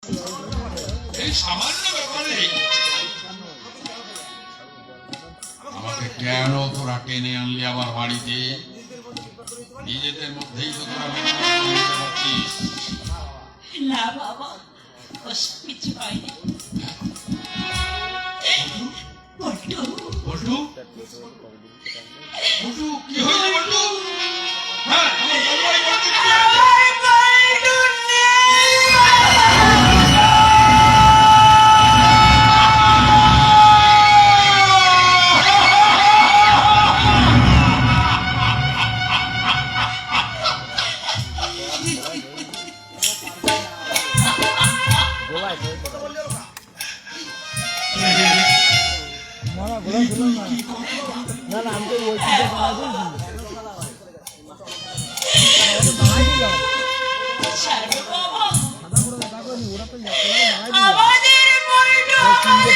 এই সামান্য ব্যাপারে আমাকে কেন তোরা টেনে আনলি আমার বাড়িতে? নিজেদের মধ্যেই তো তোরা পারছিস না বাবা, ওসব কিছু হয়নি। বল্টু বল্টু বল্টু কি হয়েছে বল্টু? হ্যাঁ আমার বলবাই বল্টু কি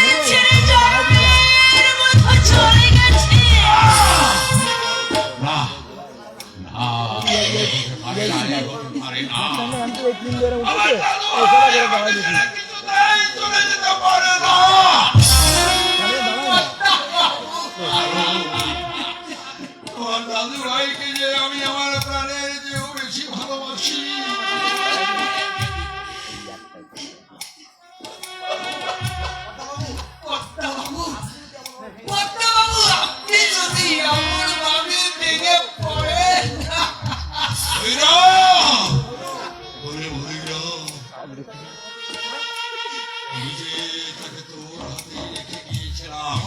হয়েছে? দাদু ভাইকে যে আমি আমার প্রাণের চেয়েও বেশি ভালোবাসি। তাকে তোর হাতে রেখে গিয়েছিলাম।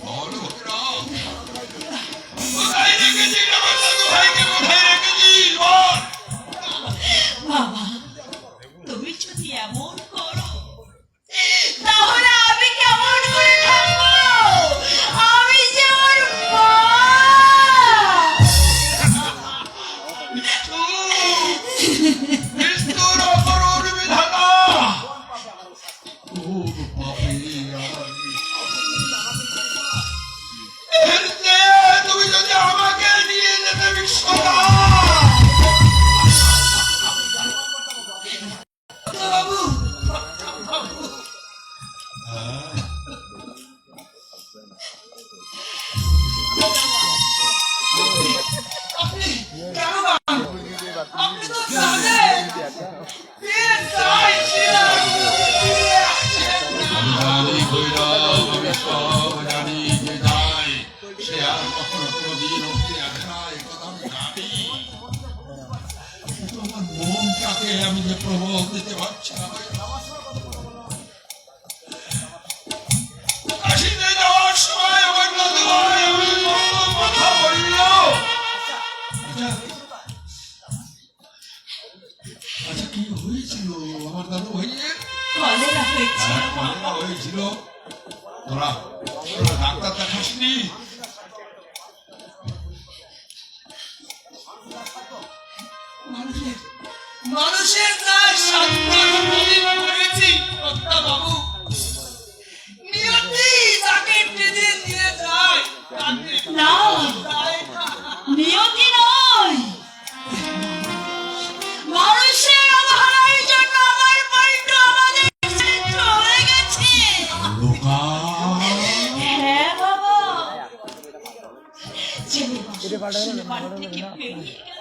বল কোথায় রেখেছিস আমার দাদু ভাইকে? কোথায় রেখেছিস বল? বাবা, তুমি যদি এমন করো তাহলে আমি কেমন করে থাকবো? আমি যে ওর মা। মৃত্যুর অপরূপ বিধাতা। তুমি যদি আমাকে নিয়ে যেতে বিশ্বদা বাবু, আমি যে প্রভাব দিতে পারছি না। কাশিতে যাওয়ার সময় আমার দাদু ভাই কথা বলল। আচ্ছা কি হয়েছিল আমার দাদু ভাইয়ের? কলেরা হয়েছিল। তোরা ডাক্তার দেখাসনি? মানুষের কাজ সন্তান করেছি বাবু। নিয়তি তাকে টেনে নিয়ে যায়। না, নিয়তি নয়, মানুষের অবহেলার জন্য আমার বল্টু আমাদের চলে গেছে। হ্যাঁ বাবা, ছেলে বাড়ি থেকে বেরিয়ে গেল।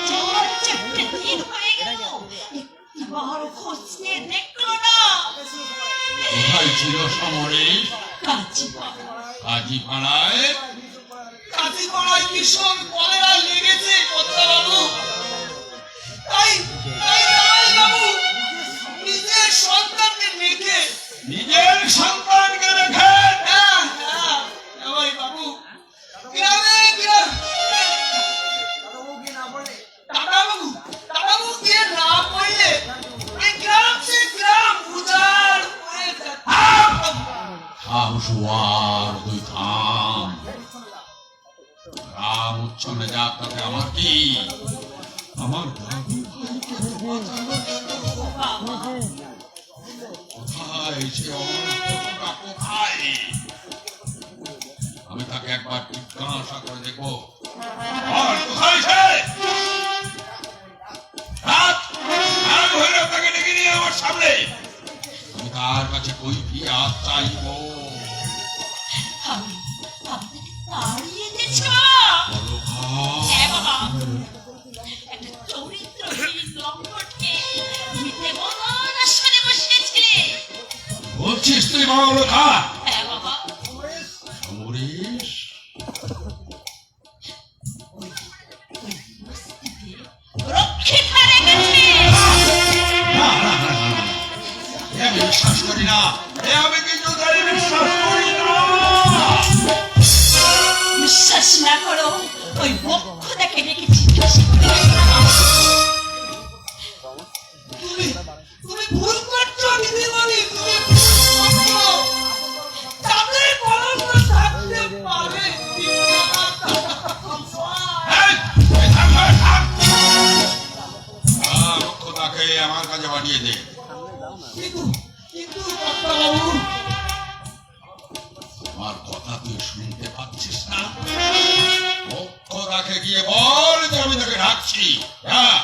যাওয়ার 4টে দিন হয়ে গেল, একটিবার খোঁজ নিয়ে দেখলো না। কোথায় ছিল সমরেশ? কাজীপাড়ায়। কাজীপাড়ায় ভীষণ কলেরা লেগেছে বাবু। তাই বাবু নিজের সন্তানকে রেখে বাবু গ্রামে দাদাবু গিয়ে না পড়লে এই গ্রাম সে গ্রাম উজাড় হয়ে তুই থাম। রাম উচ্ছনে যাক তাতে আমার কি? আমার দাদু ভাইকে তো বাঁচানো গেল। কোথায় সে অমরত্বটা কোথায়? আমি তাকে একবার জিজ্ঞাসা করে দেখবো। কোথায় সে? তাকে ডেকে নিয়ে আমার সামনে কার কাছে কৈফিয়ত চাইব? আমি আপনাকে তাড়িয়ে দিয়েছ? বলো খা। হ্যাঁ বাবা, একটা চরিত্রহীন লম্পটকে মিথ্যে বদন আসনে বসিয়েছিলে। বলছিস তুই বলো খা? হ্যাঁ বাবা, সমরেশ রক্ষিতা রেখেছে। না না না না, এ আমি বিশ্বাস করি না, এ আমি কিছুতেই বিশ্বাস করি না। বিশ্বাস না করো, ওই বক্ষ দেখে ডেকে জিজ্ঞাসা করে। তুমি ভুল করছো দিদিমণি, তুমি ভুল করছো। তাদের কলঙ্ক থাকতে পারে। এই, এই থাম, থাম, থাম। রক্ষতাকে আমার কাছে পাঠিয়ে দে। কিন্তু কিন্তু ডাক্তারবাবু, আমার কথা তুই শুনতে পাচ্ছিস না? রক্ষতাকে গিয়ে বল যে আমি তাকে ডাকছি। হ্যাঁ,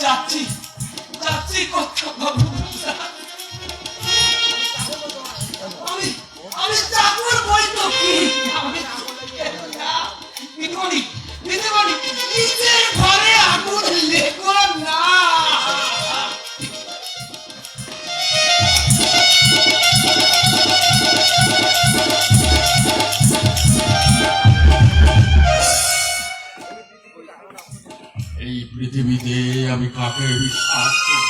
যাচ্ছি যাচ্ছি ডাক্তারবাবু। আমি আমি চাকর বই তো কি, আমি দিদিমণি দিদিমণি, নিজের ঘরে আগুন লেগো না। এই পৃথিবীতে আমি কাকে বিশ্বাস করব?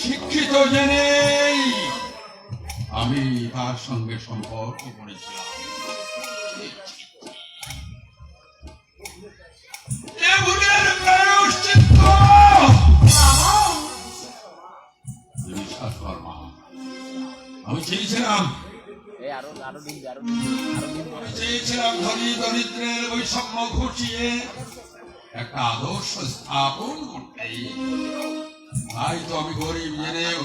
শিক্ষিত জেনেই আমি তার সঙ্গে সম্পর্ক করেছিলাম। এ ভুলের প্রায়শ্চিত্ত তুই বিশ্বাস কর মা। আমি চেয়েছিলাম আমি চেয়েছিলাম ধনী দরিদ্রের বৈষম্য ঘুচিয়ে একটা আদর্শ স্থাপন করতে। তাই তো আমি গরিব জেনেও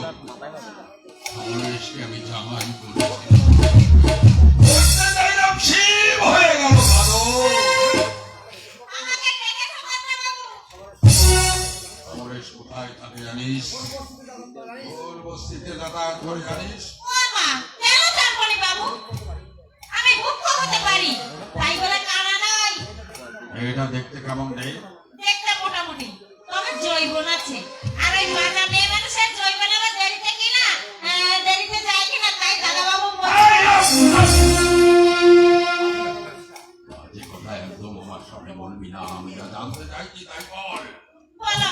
সমরেশকে আমি জামাই করেছি। করতে চাইলাম, শিব হয়ে গেল ভালো। আমাকে ডেকেছো ডাক্তারবাবু? সমরেশ কোথায় থাকে জানিস? ওর বস্তিতে যাতায়াত করে জানিস? ও মা, কেন জানবনি বাবু? আমি মুখ্য হতে পারি, তাই বলে কানা নয়। এটা দেখতে কেমন রে? দেখতে মোটামুটি, তবে জৈবন আছে। আর ওই বাজা মেয়ে মানুষের জৈবন আবার দেরিতে কিনা দেরিতে যায় কিনা, তাই দাদাবাবু যে কথা একদম আমার সামনে বলবি না। আমি যা জানতে চাইছি তাই বল। বলো।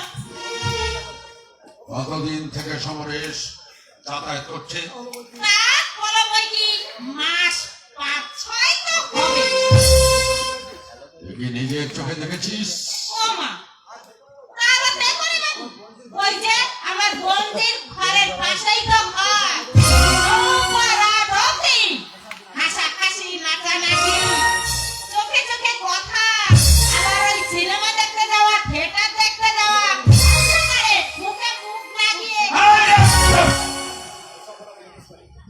কতদিন থেকে সমরেশ যাতায়াত করছে? তা বলো বই কি, মাস 5-6 তো হবে। তুই কি নিজের চোখে দেখেছিস? ও মা, তা আবার দেখোনি বাবু? ওই যে আমার বন্দির ঘরের পাশেই তো ঘর। অপরাধী, হাসাহাসি, নাচানাচি, চোখে চোখে কথা, আবার ওই সিনেমা দেখতে যাওয়া, থিয়েটার দেখতে যাওয়া, আরে মুখে মুখ লাগিয়ে।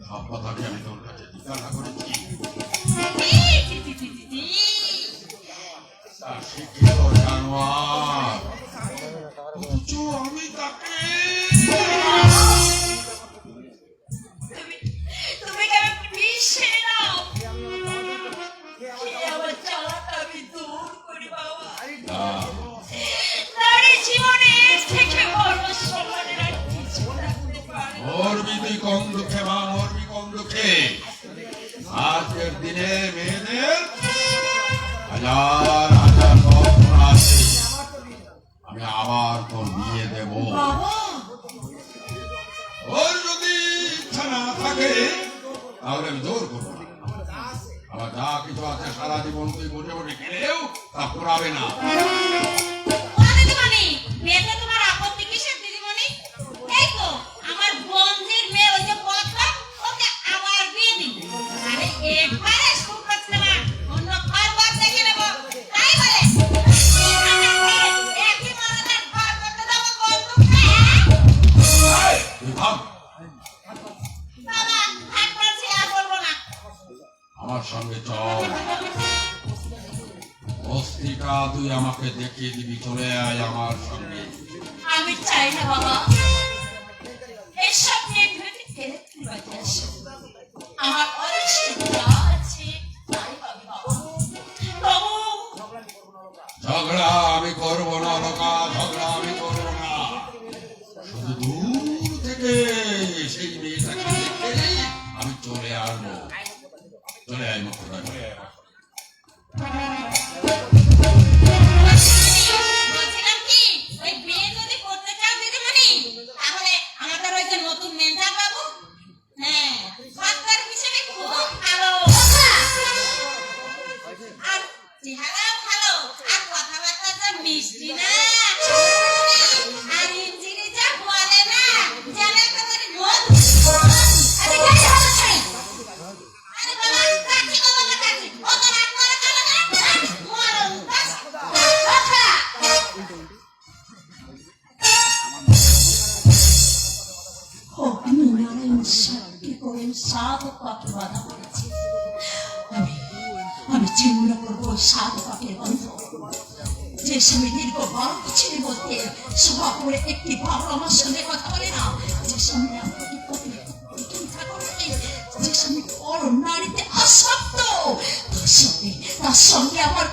সব কথাকে আমি তোর কাছে জিজ্ঞাসা করেছি। ছি, ছি, ছি, ছি, ছি, ছি। তার শিক্ষিত জানোয়ার, অথচ আমি তাকে তুমি কেন পিছিয়ে নাও? আমার চালাটা আমি দূর করি বাবা। নারী জীবনের থেকে বড় সম্মানের আর কিছু থাকতে পারে না। মরবি তুই কম দুঃখে মা, মরবি কম দুঃখে। আজকের দিনে মেয়েদের হাজার হাজার রত্ন আছে। আমি আবার তোর বিয়ে দেব। বাবা, ওর যদি ইচ্ছা না থাকে তাহলে আমি জোর করবো না। আবার যা কিছু আছে সারা জীবন তুই বসে বসে খেলেও তা পুরাবে না। ও দিদিমণি, বিয়েতে তোমার আপত্তি কিসের দিদিমণি? এই তো আমার বন্ধুর মেয়ে, ওই যে পদ্মা, ওকে আবার বিয়ে দিই। আরে একবারে শুরু করছে না, অন্য ঘর বার দেখে নেব, তাই বলে একই মরদের ঘর করতে দেবো কোন দুঃখে? এই, তুই থাম। বাবা, থাক বলছি, আর বলবো না। আমার সঙ্গে চল। বস্তিটা তুই আমাকে দেখিয়ে দিবি, চলে আয় আমার সঙ্গে। আমি চাই না বাবা এসব নিয়ে ভেবে ফেলে বাড়ি আসে। আমার অনেক চিন্তা আছে তাই ভাবি বাবা বাবু ঝগড়া আমি করবো না লোকা, ঝগড়া আমি করবো না। শুধু দূর থেকে সেই মেয়েটাকে দেখে আমি চলে আসবো। চলে আয় মুখটা, চলে আয়। বলছিলাম কি ওই বিয়ে যদি করতে চাও দিদিমণি তাহলে আমাদের ওই যে নতুন মেনটা বাবু হ্যাঁ সরকার হিসেবে খুব ভালো আর চেহারা ভালো আর কথাবার্তা যা মিষ্টি না আর ইঞ্জিনি যা বলে না যেন একেবারে মধু। আরে গাড়ি হাতে ছাই আরে বাবা কাছে বাবা কাছে ও তো রাগ করে চলে না মরণ বাস কথা নারায়ণ সাক্ষী করেন সাধু পাখি বাধা করেছে। আমি চিন্তা করবো সাধু পাখির বন্ধ যে স্বামী দীর্ঘ 12 বছরের মধ্যে সভা করে একটি ভালো আমার সঙ্গে কথা বলে না, যে স্বামী আমাকে চিন্তা করে, যে স্বামী পর নারীতে আসক্ত, তার সঙ্গে আমার